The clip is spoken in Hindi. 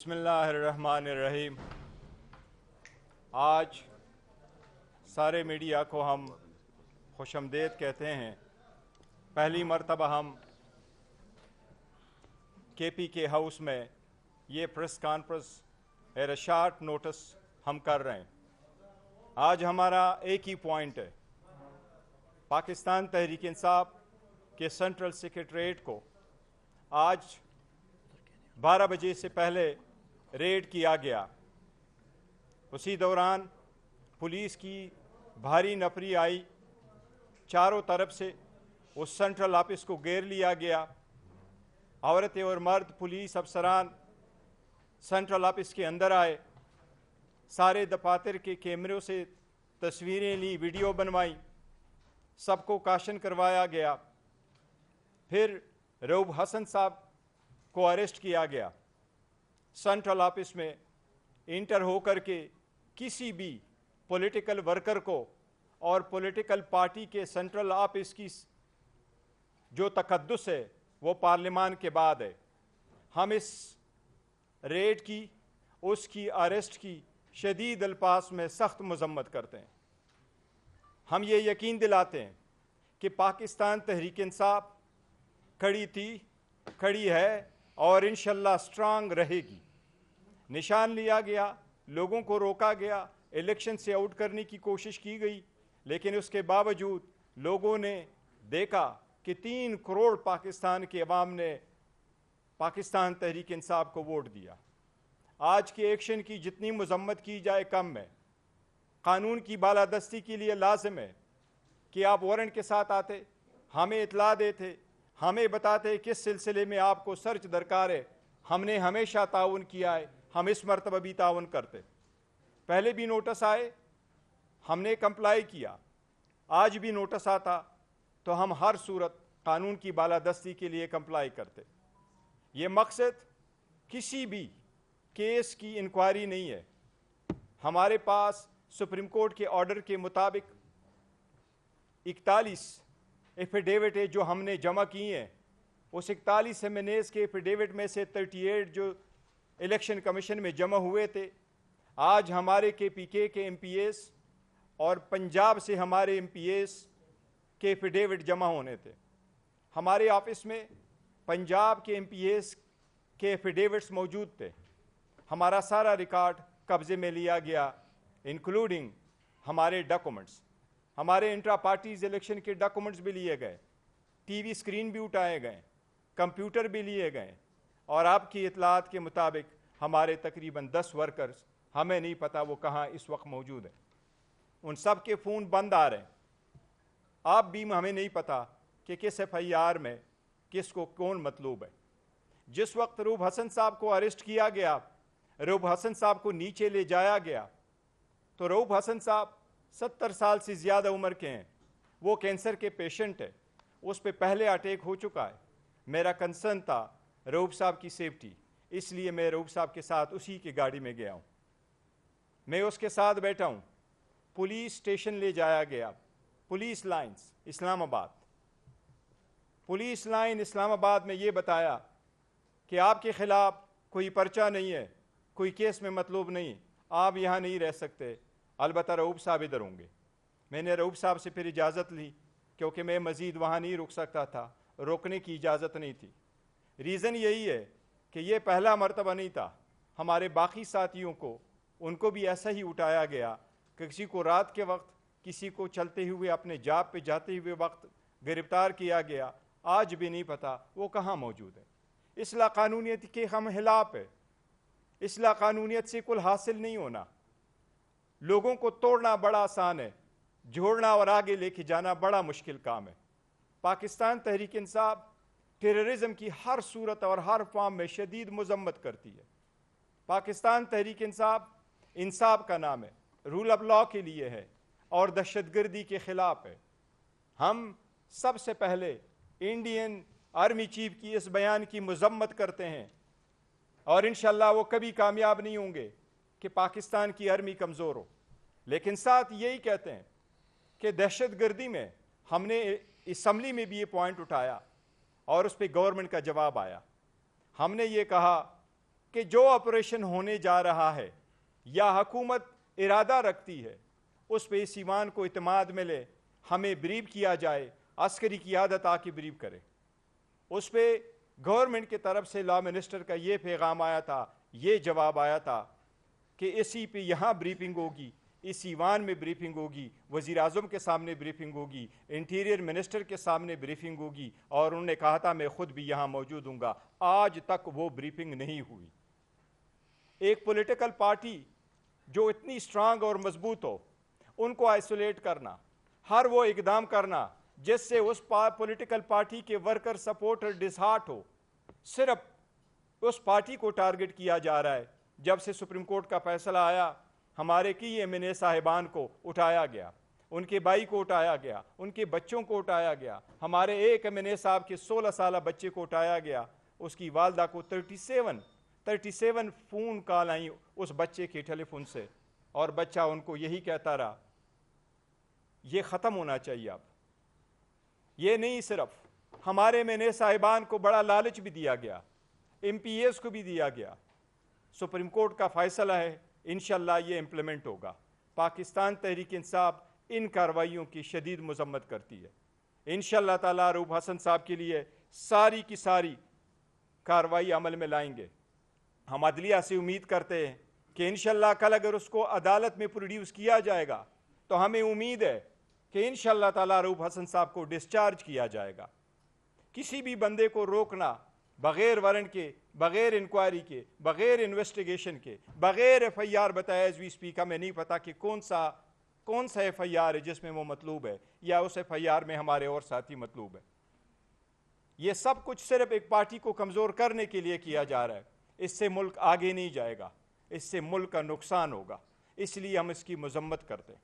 बिस्मिल्लाहिर्रहमानिर्रहीम। आज सारे मीडिया को हम खुशामदीद कहते हैं। पहली मरतबा हम KPK हाउस में ये press conference at short notice हम कर रहे हैं। आज हमारा एक ही पॉइंट है, पाकिस्तान तहरीक इंसाफ के सेंट्रल सेक्रेटरीट को आज 12 बजे से पहले रेड किया गया। उसी दौरान पुलिस की भारी नफरी आई, चारों तरफ से उस सेंट्रल ऑफिस को घेर लिया गया। औरतें और मर्द पुलिस अफसरान सेंट्रल ऑफिस के अंदर आए, सारे दफातर के कैमरों से तस्वीरें ली, वीडियो बनवाई, सबको काशन करवाया गया। फिर रऊफ हसन साहब को अरेस्ट किया गया। सेंट्रल ऑफिस में इंटर होकर के किसी भी पॉलिटिकल वर्कर को और पॉलिटिकल पार्टी के सेंट्रल ऑफिस की जो तकद्दुस है वो पार्लियामान के बाद है। हम इस रेड की, उसकी अरेस्ट की शदीद अल्फाज में सख्त मजम्मत करते हैं। हम ये यकीन दिलाते हैं कि पाकिस्तान तहरीक इंसाफ खड़ी थी, खड़ी है और इंशाल्लाह स्ट्रांग रहेगी। निशान लिया गया, लोगों को रोका गया, इलेक्शन से आउट करने की कोशिश की गई, लेकिन उसके बावजूद लोगों ने देखा कि 3 करोड़ पाकिस्तान के अवाम ने पाकिस्तान तहरीक इंसाफ को वोट दिया। आज के एक्शन की जितनी मजम्मत की जाए कम है। कानून की बालादस्ती के लिए लाजिम है कि आप वारंट के साथ आते, हमें इतला देते, हमें बताते किस सिलसिले में आपको सर्च दरकार है। हमने हमेशा ताउन किया है, हम इस मरतबा भी ताउन करते। पहले भी नोटिस आए, हमने कंप्लाई किया, आज भी नोटिस आता तो हम हर सूरत कानून की बालादस्ती के लिए कंप्लाई करते। ये मकसद किसी भी केस की इंक्वायरी नहीं है। हमारे पास सुप्रीम कोर्ट के ऑर्डर के मुताबिक 41 एफिडेविट है जो हमने जमा किए हैं। उस 41 एमएनएस के एफिडेविट में से 38 जो इलेक्शन कमीशन में जमा हुए थे। आज हमारे KPK के MPs और पंजाब से हमारे MPs के एफिडेविट जमा होने थे। हमारे ऑफिस में पंजाब के MPs के एफिडेविट्स मौजूद थे। हमारा सारा रिकॉर्ड कब्जे में लिया गया, इंक्लूडिंग हमारे डॉक्यूमेंट्स। हमारे इंट्रा पार्टीज इलेक्शन के डॉक्यूमेंट्स भी लिए गए, TV स्क्रीन भी उठाए गए, कंप्यूटर भी लिए गए, और आपकी इतलात के मुताबिक हमारे तकरीबन 10 वर्कर्स, हमें नहीं पता वो कहाँ इस वक्त मौजूद हैं। उन सब के फ़ोन बंद आ रहे हैं। आप भी हमें नहीं पता कि किस FIR में किसको कौन मतलूब है। जिस वक्त रऊफ हसन साहब को अरेस्ट किया गया, रऊफ हसन साहब को नीचे ले जाया गया, तो रऊफ हसन साहब 70 साल से ज़्यादा उम्र के हैं। वो कैंसर के पेशेंट है, उस पर पहले अटैक हो चुका है। मेरा कंसर्न था रऊफ साहब की सेफ्टी, इसलिए मैं रऊफ साहब के साथ उसी की गाड़ी में गया हूँ। मैं उसके साथ बैठा हूँ। पुलिस स्टेशन ले जाया गया, police lines Islamabad. Police line Islamabad में ये बताया कि आपके ख़िलाफ़ कोई पर्चा नहीं है, कोई केस में मतलूब नहीं, आप यहाँ नहीं रह सकते, अलबत्ता रऊफ साहब इधर होंगे। मैंने रऊफ साहब से फिर इजाज़त ली, क्योंकि मैं मज़ीद वहाँ नहीं रुक सकता था, रोकने की इजाज़त नहीं थी। रीज़न यही है कि ये पहला मर्तबा नहीं था। हमारे बाकी साथियों को, उनको भी ऐसा ही उठाया गया कि किसी को रात के वक्त, किसी को चलते हुए अपने जॉब पे जाते हुए वक्त गिरफ्तार किया गया। आज भी नहीं पता वो कहाँ मौजूद है। इस लाकानूनियत के हम खिलाफ है। इस लाकानूनियत से कुल हासिल नहीं होना। लोगों को तोड़ना बड़ा आसान है, जोड़ना और आगे लेके जाना बड़ा मुश्किल काम है। पाकिस्तान तहरीक इंसाफ टेररिज्म की हर सूरत और हर फॉर्म में शदीद मजम्मत करती है। पाकिस्तान तहरीक इंसाफ इंसाफ का नाम है, रूल ऑफ लॉ के लिए है और दहशतगर्दी के ख़िलाफ़ है। हम सबसे पहले इंडियन आर्मी चीफ की इस बयान की मजम्मत करते हैं और इंशाल्लाह वो कभी कामयाब नहीं होंगे कि पाकिस्तान की आर्मी कमज़ोर हो। लेकिन साथ यही कहते हैं कि दहशतगर्दी में हमने असम्बली में भी ये पॉइंट उठाया और उस पर गवर्नमेंट का जवाब आया। हमने ये कहा कि जो ऑपरेशन होने जा रहा है या हुकूमत इरादा रखती है उस पर इस ईमान को इत्मीनान मिले, हमें ब्रीफ किया जाए, अस्करी क़ियादत आके ब्रीफ करे। उस पर गवर्नमेंट की तरफ से लॉ मिनिस्टर का ये पैगाम आया था, ये जवाब आया था कि इसी पे यहाँ ब्रीफिंग होगी, इस ईवान में ब्रीफिंग होगी, वज़ीर आज़म के सामने ब्रीफिंग होगी, इंटीरियर मिनिस्टर के सामने ब्रीफिंग होगी, और उन्होंने कहा था मैं खुद भी यहाँ मौजूद हूँगा। आज तक वो ब्रीफिंग नहीं हुई। एक पॉलिटिकल पार्टी जो इतनी स्ट्रांग और मजबूत हो, उनको आइसोलेट करना, हर वो इकदाम करना जिससे उस पॉलिटिकल पार्टी के वर्कर सपोर्टर डिसहार्ट हो, सिर्फ उस पार्टी को टारगेट किया जा रहा है। जब से सुप्रीम कोर्ट का फैसला आया, हमारे की एमएनए साहिबान को उठाया गया, उनके भाई को उठाया गया, उनके बच्चों को उठाया गया। हमारे एक एमएनए साहब के 16 साल बच्चे को उठाया गया, उसकी वालदा को 37 फ़ोन कॉल आई उस बच्चे के टेलीफोन से, और बच्चा उनको यही कहता रहा ये ख़त्म होना चाहिए। अब ये नहीं, सिर्फ हमारे एमएनए साहिबान को बड़ा लालच भी दिया गया, एमपीएस को भी दिया गया। सुप्रीम कोर्ट का फैसला है, इंशाअल्लाह ये इम्प्लीमेंट होगा। पाकिस्तान तहरीक इंसाफ इन कार्रवाइयों की शदीद मजम्मत करती है। इंशाअल्लाह ताला रूब हसन साहब के लिए सारी की सारी कार्रवाई अमल में लाएंगे। हम अदलिया से उम्मीद करते हैं कि इंशाअल्लाह कल अगर उसको अदालत में प्रोड्यूस किया जाएगा तो हमें उम्मीद है कि इंशाअल्लाह ताला रूब हसन साहब को डिस्चार्ज किया जाएगा। किसी भी बंदे को रोकना बग़ैर वारंट के, बग़ैर इंक्वायरी के, बग़ैर इन्वेस्टिगेशन के, बग़ैर FIR बताया एज वी स्पीक, हमें नहीं पता कि कौन सा FIR है जिसमें वो मतलूब है, या उस FIR में हमारे और साथी मतलूब है। ये सब कुछ सिर्फ एक पार्टी को कमज़ोर करने के लिए किया जा रहा है। इससे मुल्क आगे नहीं जाएगा, इससे मुल्क का नुकसान होगा, इसलिए हम इसकी मजम्मत करते हैं।